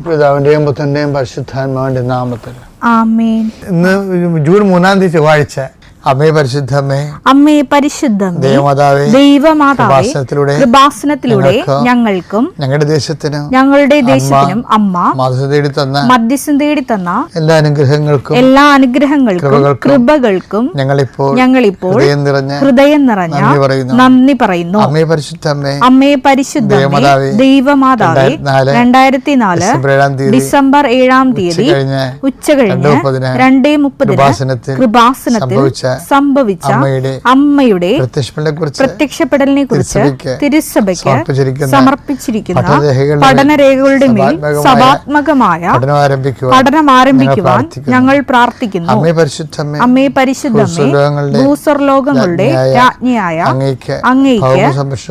പിതാവിന്റെയും പുത്രന്റെയും പരിശുദ്ധാത്മാവിന്റെ നാമത്തിൽ ആമേൻ. ഇന്ന് ജൂൺ 3 ചൊവ്വാഴ്ച. അമ്മേ പരിശുദ്ധമേ, അമ്മേ പരിശുദ്ധമേ, ദൈവമാതാവേ, കൃപാസനത്തിലൂടെ ഞങ്ങൾക്കും ഞങ്ങളുടെ ദേശത്തിനും അമ്മ മധ്യസ്ഥം തേടി തന്ന എല്ലാ അനുഗ്രഹങ്ങൾക്കും കൃപകൾക്കും ഞങ്ങളിപ്പോൾ ഹൃദയം നിറഞ്ഞ നന്ദി പറയുന്നു. അമ്മേ പരിശുദ്ധമേ, ദൈവമാതാവേ, 2004 ഡിസംബർ 7 ഉച്ചകഴിഞ്ഞ് 2:30 കൃപാസനത്തിൽ സംഭവിച്ച അമ്മയുടെ പ്രത്യക്ഷപ്പെടലിനെ കുറിച്ച് തിരുസഭയ്ക്ക് സമർപ്പിച്ചിരിക്കുന്ന പഠനരേഖകളുടെ മേൽ സഭാത്മകമായ പഠനം ആരംഭിക്കുവാൻ ഞങ്ങൾ പ്രാർത്ഥിക്കുന്നു. അമ്മേ പരിശുദ്ധമേ, ഭൂസ്വർലോകങ്ങളുടെ രാജ്ഞിയായ അങ്ങേയ്ക്ക്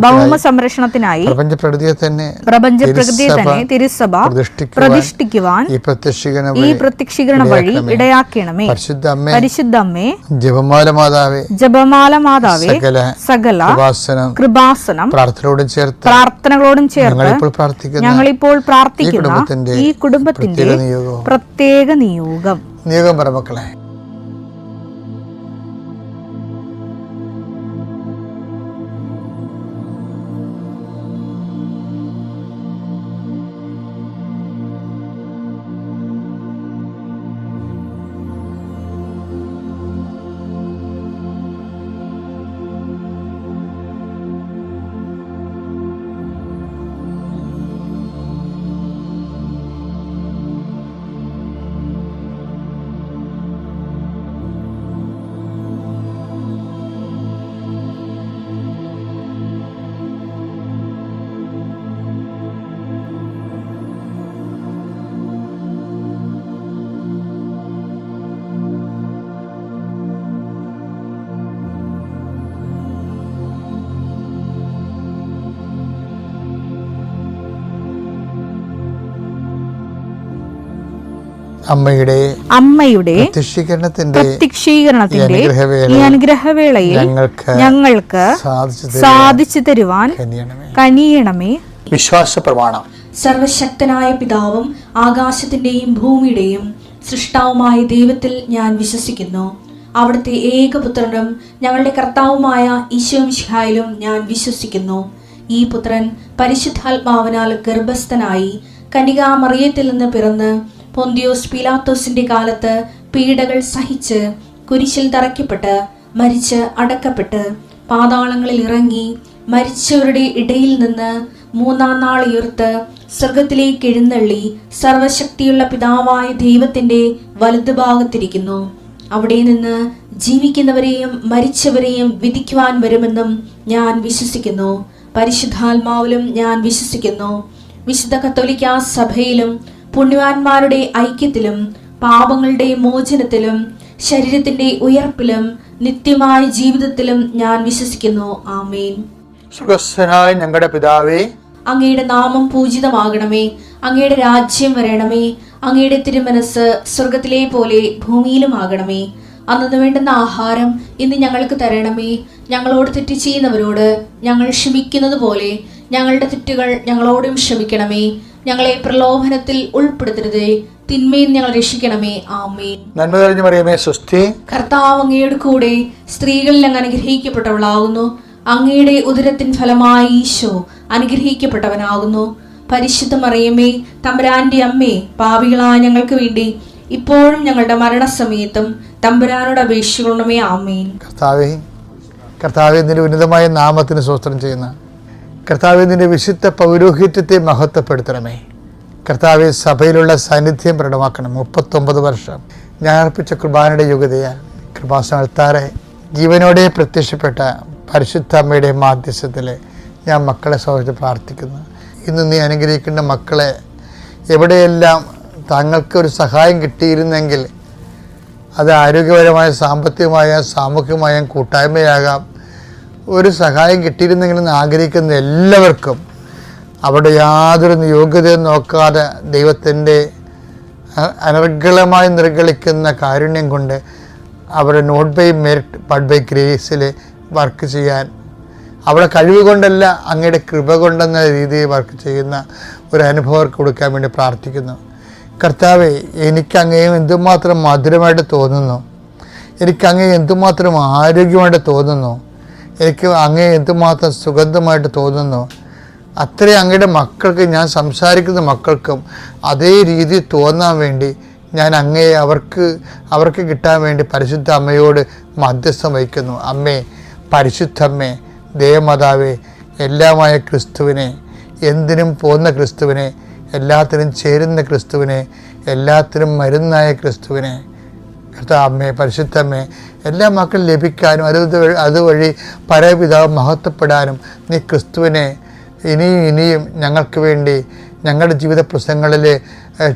ഭൗമ സംരക്ഷണത്തിനായി പ്രപഞ്ചപ്രകൃതിയെ തന്നെ തിരുസഭ പ്രതിഷ്ഠിക്കുവാൻ ഈ പ്രത്യക്ഷീകരണ വഴി ഇടയാക്കണമേ. പരിശുദ്ധമ്മേ, ജപമാല മാതാവേ, സകല കൃപാസനം പ്രാർത്ഥനകളോടും ചേർത്ത് ഞങ്ങളിപ്പോൾ പ്രാർത്ഥിക്കുന്ന ഈ കുടുംബത്തിന്റെ പ്രത്യേക നിയോഗം പറമക്കളെ. അമ്മയുടെ പ്രത്യക്ഷീകരണത്തിന്റെ ഈ അനുഗ്രഹവേളയിൽ ഞങ്ങൾക്ക് സാധിച്ചു തരുവാൻ കനിയണമേ. വിശ്വാസ പ്രമാണം. സർവശക്തനായ പിതാവും ആകാശത്തിന്റെയും ഭൂമിയുടെയും സൃഷ്ടാവുമായ ദൈവത്തിൽ ഞാൻ വിശ്വസിക്കുന്നു. അവിടുത്തെ ഏകപുത്രനും ഞങ്ങളുടെ കർത്താവുമായ ഈശോ മിശിഹായിലും ഞാൻ വിശ്വസിക്കുന്നു. ഈ പുത്രൻ പരിശുദ്ധാത്മാവിനാൽ ഗർഭസ്ഥനായി കന്യകാമറിയത്തിൽ നിന്ന് പിറന്ന് പൊന്തിയോസ് പീലാത്തോസിന്റെ കാലത്ത് പീഡകൾ സഹിച്ച് കുരിശിൽ തറയ്ക്കപ്പെട്ട് മരിച്ച് അടക്കപ്പെട്ട് പാതാളങ്ങളിൽ ഇറങ്ങി മരിച്ചവരുടെ ഇടയിൽ നിന്ന് 3-ാം നാൾ ഉയർത്ത് സ്വർഗത്തിലേക്ക് എഴുന്നള്ളി സർവശക്തിയുള്ള പിതാവായ ദൈവത്തിന്റെ വലതുഭാഗത്തിരിക്കുന്നു. അവിടെ നിന്ന് ജീവിക്കുന്നവരെയും മരിച്ചവരെയും വിധിക്കുവാൻ വരുമെന്നും ഞാൻ വിശ്വസിക്കുന്നു. പരിശുദ്ധാത്മാവിലും ഞാൻ വിശ്വസിക്കുന്നു. വിശുദ്ധ കത്തോലിക്കാ സഭയിലും പുണ്യവാന്മാരുടെ ഐക്യത്തിലും പാപങ്ങളുടെ മോചനത്തിലും ശരീരത്തിന്റെ ഉയർപ്പിലും നിത്യമായ ജീവിതത്തിലും ഞാൻ വിശ്വസിക്കുന്നു. ആമേൻ. സ്വർഗ്ഗസ്ഥനായ ഞങ്ങളുടെ പിതാവേ, അങ്ങയുടെ നാമം പൂജിതമാകണമേ. അങ്ങയുടെ രാജ്യം വരണമേ. അങ്ങയുടെ തിരുമനസ് സ്വർഗത്തിലെ പോലെ ഭൂമിയിലും ആകണമേ. അന്നു വേണ്ടുന്ന ആഹാരം ഇന്ന് ഞങ്ങൾക്ക് തരണമേ. ഞങ്ങളോട് തെറ്റ് ചെയ്യുന്നവരോട് ഞങ്ങൾ ക്ഷമിക്കുന്നത് പോലെ ഞങ്ങളുടെ തെറ്റുകൾ ഞങ്ങളോടും ക്ഷമിക്കണമേ. ഞങ്ങളെ പ്രലോഭനത്തിൽ ഉൾപ്പെടുത്തരുതേ, തിന്മയിൽ ഞങ്ങൾ രക്ഷിക്കണമേ. ആമേൻ. നന്മ നിറഞ്ഞ മറിയമേ, സ്വസ്തി. കർത്താവ് അങ്ങയുടെ കൂടെ സ്ത്രീകളിൽ അങ്ങ് അനുഗ്രഹിക്കപ്പെട്ടവളാകുന്നു. അങ്ങയുടെ ഉദരത്തിൻ ഫലമായി ഈശോ അനുഗ്രഹിക്കപ്പെട്ടവനാകുന്നു. പരിശുദ്ധ മറിയമേ, തമ്പുരാന്റെ അമ്മേ, പാപികളായ ഞങ്ങൾക്ക് വേണ്ടി ഇപ്പോഴും ഞങ്ങളുടെ മരണസമയത്തും തമ്പുരാനോട് അപേക്ഷിക്കണമേ. ആമേൻ. കർത്താവേ, നിന്റെ ഉന്നതമായ നാമത്തിന് സ്തോത്രം ചെയ്യുന്ന കർത്താവേ, നിന്റെ വിശുദ്ധ പൗരോഹിത്യത്തെ മഹത്വപ്പെടുത്തണമേ. കർത്താവെ, സഭയിലുള്ള സാന്നിധ്യം പ്രകടമാക്കണം. 39 വർഷം ഞാൻ അർപ്പിച്ച കുർബാനയുടെ യോഗ്യതയാൽ കൃപാസനത്താറെ ജീവനോടെ പ്രത്യക്ഷപ്പെട്ട പരിശുദ്ധ അമ്മയുടെ മാധ്യസ്ഥത്തിൽ ഞാൻ മക്കളെ സൗഹൃദം പ്രാർത്ഥിക്കുന്നു. ഇന്ന് നീ അനുഗ്രഹിക്കേണ്ട മക്കളെ എവിടെയെല്ലാം തങ്ങൾക്കൊരു സഹായം കിട്ടിയിരുന്നെങ്കിൽ അത് ആരോഗ്യപരമായ, സാമ്പത്തികമായ, സാമൂഹികമായ കൂട്ടായ്മയാകാം, ഒരു സഹായം കിട്ടിയിരുന്നെങ്കിലെന്ന് ആഗ്രഹിക്കുന്ന എല്ലാവർക്കും അവിടെ യാതൊരു യോഗ്യതയും നോക്കാതെ ദൈവത്തിൻ്റെ അനർഗളമായി നിർഗളിക്കുന്ന കാരുണ്യം കൊണ്ട് അവരുടെ not by merit but by ഗ്രേസിൽ വർക്ക് ചെയ്യാൻ അവളെ കഴിവ് കൊണ്ടല്ല, അങ്ങയുടെ കൃപ കൊണ്ടെന്ന രീതിയിൽ വർക്ക് ചെയ്യുന്ന ഒരു അനുഭവം കൊടുക്കാൻ വേണ്ടി പ്രാർത്ഥിക്കുന്നു. കർത്താവെ, എനിക്ക് അങ്ങയെ എന്തുമാത്രം മധുരമായിട്ട് തോന്നുന്നു, എനിക്ക് അങ്ങയെ എന്തുമാത്രം ആരോഗ്യമായിട്ട് തോന്നുന്നു, എനിക്ക് അങ്ങയെ എന്തുമാത്രം സുഗന്ധമായിട്ട് തോന്നുന്നു, അത്രയും അങ്ങയുടെ മക്കൾക്ക്, ഞാൻ സംസാരിക്കുന്ന മക്കൾക്കും അതേ രീതി തോന്നാൻ വേണ്ടി ഞാൻ അങ്ങയെ അവർക്ക് കിട്ടാൻ വേണ്ടി പരിശുദ്ധ അമ്മയോട് മധ്യസ്ഥം വഹിക്കുന്നു. അമ്മേ, പരിശുദ്ധമ്മേ, ദേവമാതാവേ, എല്ലാമായ ക്രിസ്തുവിനെ, എന്തിനും പോകുന്ന ക്രിസ്തുവിനെ, എല്ലാത്തിനും ചേരുന്ന ക്രിസ്തുവിനെ, എല്ലാത്തിനും മരുന്നായ ക്രിസ്തുവിനെ, അമ്മേ, പരിശുദ്ധമ്മേ, എല്ലാ മക്കളും ലഭിക്കാനും അതുവഴി പരപിതാവ് മഹത്വപ്പെടാനും നീ ക്രിസ്തുവിനെ ഇനിയും ഞങ്ങൾക്ക് വേണ്ടി ഞങ്ങളുടെ ജീവിത പ്രശ്നങ്ങളിൽ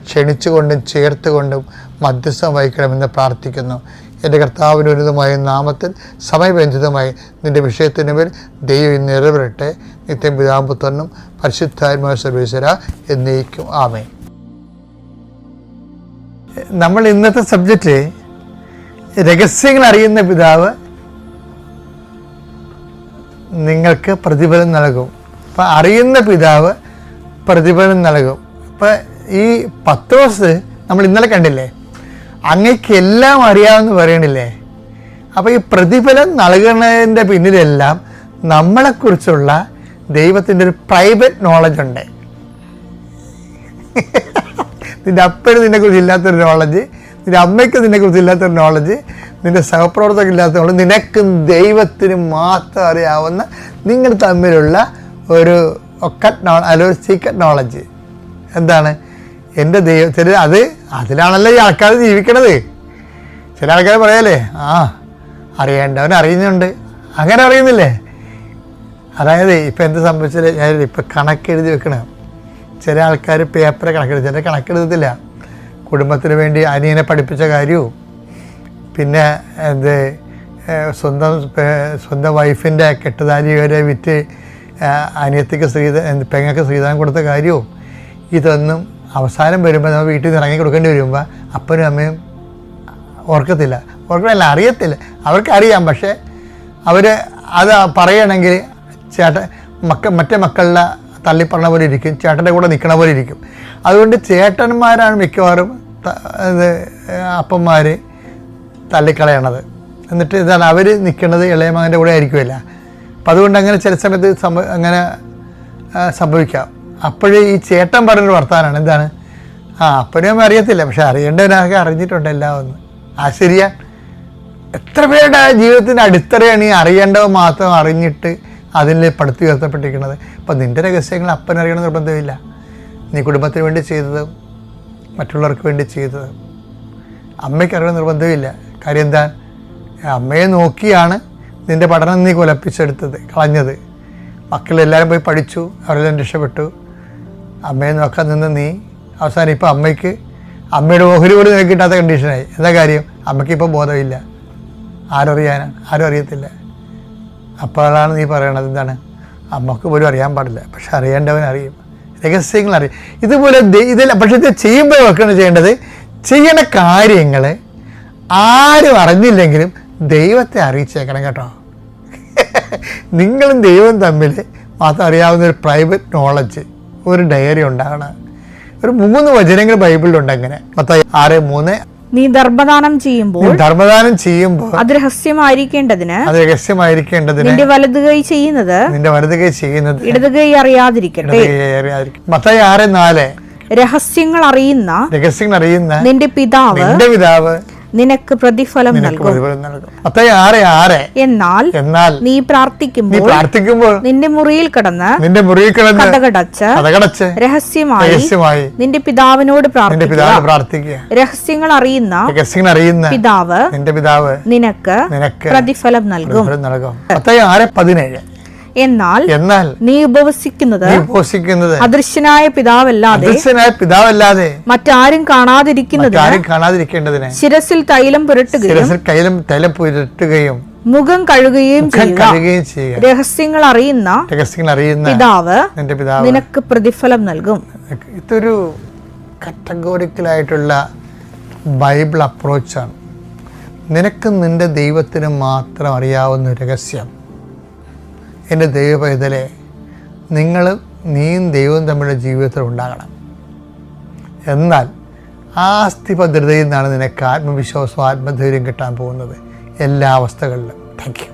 ക്ഷണിച്ചുകൊണ്ടും ചേർത്തുകൊണ്ടും മധ്യസ്ഥം വഹിക്കണമെന്ന് പ്രാർത്ഥിക്കുന്നു. എൻ്റെ കർത്താവിനുരിതമായ നാമത്തിൽ സമയബന്ധിതമായി നിൻ്റെ വിഷയത്തിന് മേൽ ദൈവം നിറവേറട്ടെ. നിത്യം പിതാമ്പുത്രനും പരിശുദ്ധാത്മാവായ സർവേശ്വര എന്നേക്കും ആമേൻ. നമ്മൾ ഇന്നത്തെ സബ്ജക്റ്റ് രഹസ്യങ്ങൾ അറിയുന്ന പിതാവ് നിങ്ങൾക്ക് പ്രതിഫലം നൽകും. അപ്പം അറിയുന്ന പിതാവ് പ്രതിഫലം നൽകും. അപ്പം ഈ പത്രോസ് നമ്മൾ ഇന്നലെ കണ്ടില്ലേ, അങ്ങക്ക് എല്ലാം അറിയാമെന്ന് പറയണില്ലേ. അപ്പോൾ ഈ പ്രതിഫലം നൽകുന്നതിൻ്റെ പിന്നിലെല്ലാം നമ്മളെക്കുറിച്ചുള്ള ദൈവത്തിൻ്റെ ഒരു പ്രൈവറ്റ് നോളജ് ഉണ്ട്. നിൻ്റെ അപ്പന് നിന്നെക്കുറിച്ച് ഇല്ലാത്തൊരു നോളജ്, നിൻ്റെ അമ്മയ്ക്ക് നിന്നെക്കുറിച്ച് ഇല്ലാത്തൊരു നോളജ്, നിൻ്റെ സഹപ്രവർത്തകർക്ക് ഇല്ലാത്ത നോളജ്, നിനക്കും ദൈവത്തിനും മാത്രം അറിയാവുന്ന നിങ്ങൾ തമ്മിലുള്ള ഒരു ഒരു സീക്രട്ട് നോളജ്. എന്താണ്? എൻ്റെ ദൈവത്തിന് അതിലാണല്ലോ ഈ ആൾക്കാർ ജീവിക്കണത്. ചില ആൾക്കാർ പറയാലേ, അറിയേണ്ടവൻ അറിയുന്നുണ്ട്, അങ്ങനെ അറിയുന്നില്ലേ. അതായത് ഇപ്പം എന്ത് സംഭവിച്ചാൽ ഞാൻ ഇപ്പം കണക്കെഴുതി വെക്കണം. ചില ആൾക്കാർ പേപ്പറെ കണക്കെഴുതി, ചില കണക്കെഴുതത്തില്ല. കുടുംബത്തിന് വേണ്ടി അനിയനെ പഠിപ്പിച്ച കാര്യവും, പിന്നെ സ്വന്തം വൈഫിൻ്റെ കെട്ടുതാലി വരെ വിറ്റ് അനിയത്തിക്ക് പെങ്ങൾക്ക് ശ്രീധനം കൊടുത്ത കാര്യവും, ഇതൊന്നും അവസാനം വരുമ്പോൾ നമ്മൾ വീട്ടിൽ നിന്ന് ഇറങ്ങി കൊടുക്കേണ്ടി വരുമ്പോൾ അപ്പനും അമ്മയും ഓർക്കത്തില്ല. അറിയത്തില്ല. അവർക്കറിയാം, പക്ഷേ അവർ അത് പറയണമെങ്കിൽ മറ്റേ മക്കളുടെ തള്ളിപ്പറഞ്ഞ പോലെ ഇരിക്കും, ചേട്ടൻ്റെ കൂടെ നിൽക്കണ പോലെ ഇരിക്കും. അതുകൊണ്ട് ചേട്ടന്മാരാണ് മിക്കവാറും അപ്പന്മാർ തള്ളിക്കളയണത്. എന്നിട്ട് ഇതാണ് അവർ നിൽക്കുന്നത് ഇളയ മകൻ്റെ കൂടെ ആയിരിക്കുമല്ല. അപ്പം അതുകൊണ്ട് അങ്ങനെ ചില സമയത്ത് അങ്ങനെ സംഭവിക്കാം. അപ്പോഴേ ഈ ചേട്ടൻ പറഞ്ഞൊരു വർത്താനാണ്. എന്താണ്? അപ്പനും അറിയത്തില്ല, പക്ഷെ അറിയേണ്ടവനൊക്കെ അറിഞ്ഞിട്ടുണ്ട് എല്ലാം ഒന്ന്. ശരിയാ. എത്ര പേരുടെ ജീവിതത്തിൻ്റെ അടിത്തറയാണ് ഈ അറിയേണ്ടവ മാത്രം അറിഞ്ഞിട്ട് അതിൽ പടുത്തു ഉയർത്തപ്പെട്ടിരിക്കുന്നത്. അപ്പം നിൻ്റെ രഹസ്യങ്ങൾ അപ്പനറിയണം നിർബന്ധമില്ല. നീ കുടുംബത്തിന് വേണ്ടി ചെയ്തത്, മറ്റുള്ളവർക്ക് വേണ്ടി ചെയ്തത് അമ്മയ്ക്ക് അറിയണം നിർബന്ധമില്ല. കാര്യം എന്താ? അമ്മയെ നോക്കിയാണ് നിൻ്റെ പഠനം നീ കളഞ്ഞത്. മക്കളെല്ലാവരും പോയി പഠിച്ചു, അവരെല്ലാം രക്ഷപ്പെട്ടു. അമ്മയെ നോക്കാൻ നിന്ന് നീ അവസാനം ഇപ്പം അമ്മയുടെ ഓഹരി പോലും നിനക്ക് കിട്ടാത്ത കണ്ടീഷനായി. എന്താ കാര്യം? അമ്മയ്ക്കിപ്പോൾ ബോധമില്ല. ആരറിയാനാണ്? ആരും അറിയത്തില്ല. അപ്പോഴാണ് നീ പറയണത് എന്താണ്? അമ്മക്ക് പോലും അറിയാൻ പാടില്ല, പക്ഷെ അറിയേണ്ടവൻ അറിയും. രഹസ്യങ്ങൾ അറിയും. ഇതുപോലെ പക്ഷെ ഇത് ചെയ്യുമ്പോൾ വെക്കണം ചെയ്യേണ്ടത്, ചെയ്യണ കാര്യങ്ങൾ ആരും അറിഞ്ഞില്ലെങ്കിലും ദൈവത്തെ അറിയിച്ചേക്കണം കേട്ടോ. നിങ്ങളും ദൈവം തമ്മിൽ മാത്രം അറിയാവുന്ന ഒരു പ്രൈവറ്റ് നോളജ്, ഒരു ഡയറി ഉണ്ടാകണം. ഒരു 3 വചനങ്ങൾ ബൈബിളിലുണ്ട് അങ്ങനെ. മത്തായി 6:3. നീ ധർമ്മദാനം ചെയ്യുമ്പോൾ അത് രഹസ്യമായിരിക്കേണ്ടതിന് നിന്റെ വലത് കൈ ചെയ്യുന്നത് ഇടത് കൈ അറിയാതിരിക്കട്ടെ. മത്തായി 6:4. രഹസ്യങ്ങൾ അറിയുന്ന നിന്റെ പിതാവ് നിനക്ക് പ്രതിഫലം നൽകും. എന്നാൽ നീ പ്രാർത്ഥിക്കുമ്പോൾ നിന്റെ മുറിയിൽ കിടന്ന് കതകടച്ച് രഹസ്യമായി നിന്റെ പിതാവിനോട് പ്രാർത്ഥിക്കുക. രഹസ്യങ്ങൾ അറിയുന്ന പിതാവ് നിനക്ക് പ്രതിഫലം നൽകും. എന്നാൽ നീ ഉപവസിക്കുന്നത് അദൃശ്യനായ പിതാവല്ലാതെ മറ്റാരും കാണാതിരിക്കുന്നതിന് ശിരസിൽ തൈലം പുരട്ടുകയും മുഖം കഴുകുകയും ചെയ്യുക. രഹസ്യങ്ങൾ അറിയുന്ന പിതാവ് നിനക്ക് പ്രതിഫലം നൽകും. ഇതൊരു കാറ്റഗോറിക്കലായിട്ടുള്ള ബൈബിൾ അപ്രോച്ചാണ്. നിനക്ക് നിന്റെ ദൈവത്തിന് മാത്രം അറിയാവുന്ന രഹസ്യം എൻ്റെ ദൈവപൈതലെ, നീയും ദൈവവും തമ്മിലുള്ള ജീവിതത്തിൽ ഉണ്ടാകണം. എന്നാൽ ആസ്തിഭദ്രതയിൽ നിന്നാണ് നിനക്ക് ആത്മവിശ്വാസവും ആത്മധൈര്യം കിട്ടാൻ പോകുന്നത് എല്ലാ അവസ്ഥകളിലും. Thank you.